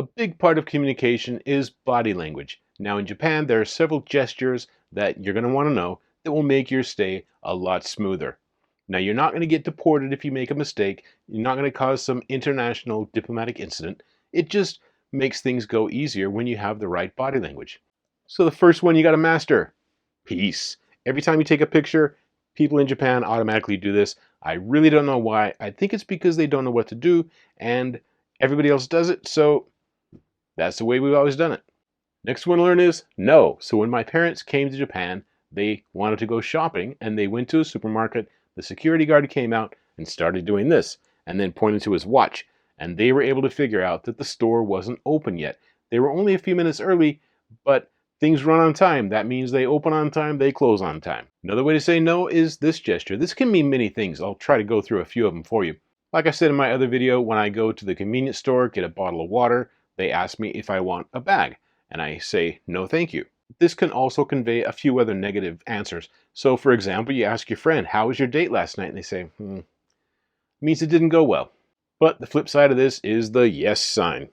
A big part of communication is body language. Now in Japan, there are several gestures that you're going to want to know that will make your stay a lot smoother. Now you're not going to get deported if you make a mistake. You're not going to cause some international diplomatic incident. It just makes things go easier when you have the right body language. So the first one you got to master, peace. Every time you take a picture, people in Japan automatically do this. I really don't know why. I think it's because they don't know what to do and everybody else does it, so that's the way we've always done it. Next one to learn is no. So when my parents came to Japan, they wanted to go shopping and they went to a supermarket. The security guard came out and started doing this and then pointed to his watch. And they were able to figure out that the store wasn't open yet. They were only a few minutes early, but things run on time. That means they open on time, they close on time. Another way to say no is this gesture. This can mean many things. I'll try to go through a few of them for you. Like I said in my other video, when I go to the convenience store, get a bottle of water, they ask me if I want a bag, and I say, no thank you. This can also convey a few other negative answers. So for example, you ask your friend, how was your date last night? And they say, means it didn't go well. But the flip side of this is the yes sign.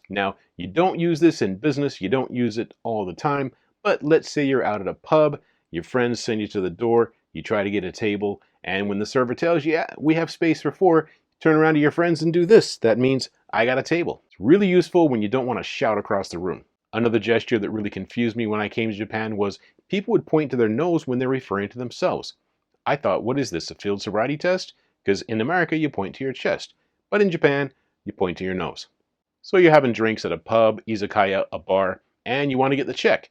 Now, you don't use this in business, you don't use it all the time, but let's say you're out at a pub, your friends send you to the door, you try to get a table, and when the server tells you, yeah, we have space for 4, turn around to your friends and do this. That means I got a table. It's really useful when you don't want to shout across the room. Another gesture that really confused me when I came to Japan was people would point to their nose when they're referring to themselves. I thought, what is this, a field sobriety test? Because in America, you point to your chest. But in Japan, you point to your nose. So you're having drinks at a pub, izakaya, a bar, and you want to get the check.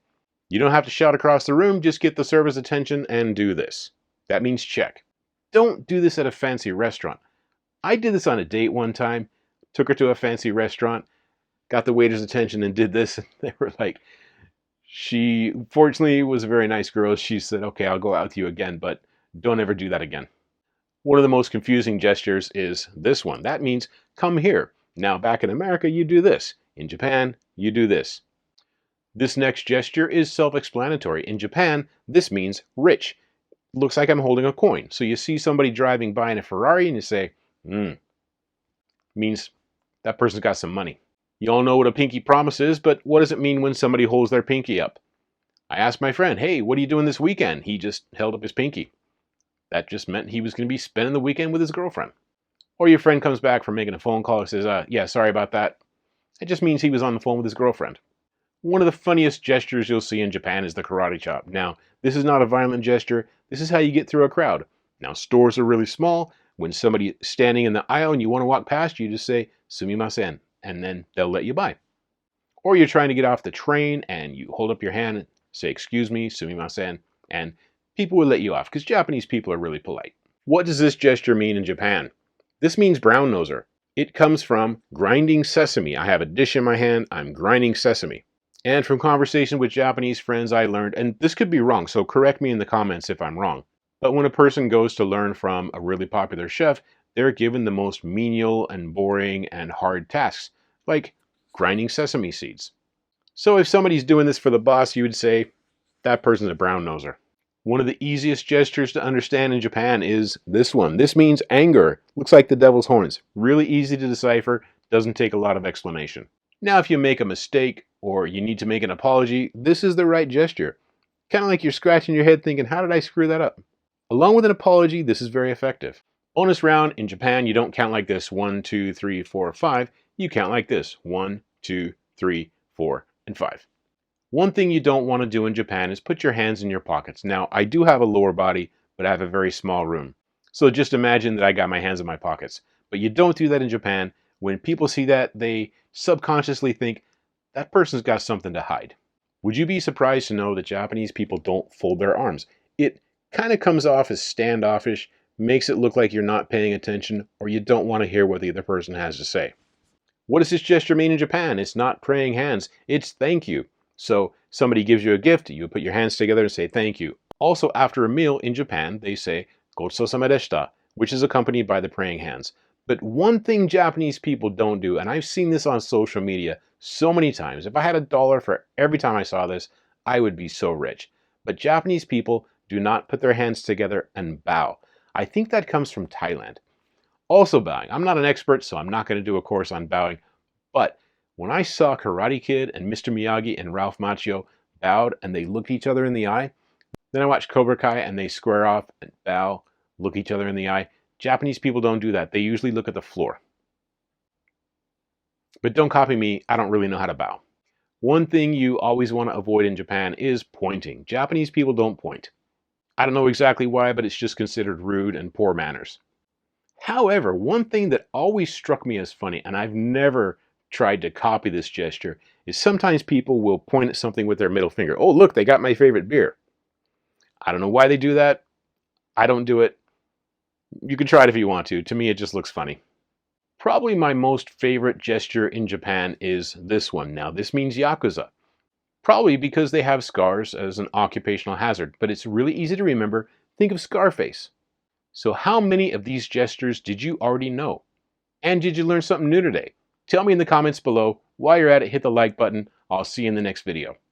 You don't have to shout across the room, just get the server's attention and do this. That means check. Don't do this at a fancy restaurant. I did this on a date one time, took her to a fancy restaurant, got the waiter's attention and did this. And they were like, she fortunately was a very nice girl. She said, okay, I'll go out with you again, but don't ever do that again. One of the most confusing gestures is this one. That means come here. Now back in America, you do this. In Japan, you do this. This next gesture is self-explanatory. In Japan, this means rich. Looks like I'm holding a coin. So you see somebody driving by in a Ferrari and you say, means that person's got some money. You all know what a pinky promise is, but what does it mean when somebody holds their pinky up? I asked my friend, hey, what are you doing this weekend? He just held up his pinky. That just meant he was going to be spending the weekend with his girlfriend. Or your friend comes back from making a phone call and says, yeah, sorry about that. It just means he was on the phone with his girlfriend. One of the funniest gestures you'll see in Japan is the karate chop. Now, this is not a violent gesture. This is how you get through a crowd. Now, stores are really small. When somebody's standing in the aisle and you want to walk past, you just say, sumimasen, and then they'll let you by. Or you're trying to get off the train and you hold up your hand and say, excuse me, sumimasen, and people will let you off because Japanese people are really polite. What does this gesture mean in Japan? This means brown noser. It comes from grinding sesame. I have a dish in my hand, I'm grinding sesame. And from conversation with Japanese friends, I learned, and this could be wrong, so correct me in the comments if I'm wrong, but when a person goes to learn from a really popular chef, they're given the most menial and boring and hard tasks, like grinding sesame seeds. So if somebody's doing this for the boss, you would say, that person's a brown noser. One of the easiest gestures to understand in Japan is this one. This means anger. Looks like the devil's horns. Really easy to decipher, doesn't take a lot of explanation. Now if you make a mistake or you need to make an apology, this is the right gesture. Kind of like you're scratching your head thinking, how did I screw that up? Along with an apology, this is very effective. Bonus round, in Japan, you don't count like this, 1, 2, 3, 4, 5. You count like this, 1, 2, 3, 4, and 5. One thing you don't want to do in Japan is put your hands in your pockets. Now, I do have a lower body, but I have a very small room. So just imagine that I got my hands in my pockets. But you don't do that in Japan. When people see that, they subconsciously think, that person's got something to hide. Would you be surprised to know that Japanese people don't fold their arms? It kind of comes off as standoffish, makes it look like you're not paying attention, or you don't want to hear what the other person has to say. What does this gesture mean in Japan? It's not praying hands, it's thank you. So somebody gives you a gift, you put your hands together and say thank you. Also, after a meal in Japan, they say gochusou-sama deshita, which is accompanied by the praying hands. But one thing Japanese people don't do, and I've seen this on social media so many times, if I had $1 for every time I saw this, I would be so rich. But Japanese people do not put their hands together and bow. I think that comes from Thailand. Also bowing. I'm not an expert, so I'm not going to do a course on bowing, but When I saw Karate Kid and Mr. Miyagi and Ralph Macchio bowed and they looked each other in the eye, then I watched Cobra Kai and they square off and bow, look each other in the eye. Japanese people don't do that. They usually look at the floor. But don't copy me, I don't really know how to bow. One thing you always want to avoid in Japan is pointing. Japanese people don't point. I don't know exactly why, but it's just considered rude and poor manners. However, one thing that always struck me as funny, and I've never tried to copy this gesture, is sometimes people will point at something with their middle finger. Oh, look, they got my favorite beer. I don't know why they do that. I don't do it. You can try it if you want to. To me, it just looks funny. Probably my most favorite gesture in Japan is this one. Now, this means Yakuza. Probably because they have scars as an occupational hazard, but it's really easy to remember. Think of Scarface. So how many of these gestures did you already know? And did you learn something new today? Tell me in the comments below. While you're at it, hit the like button. I'll see you in the next video.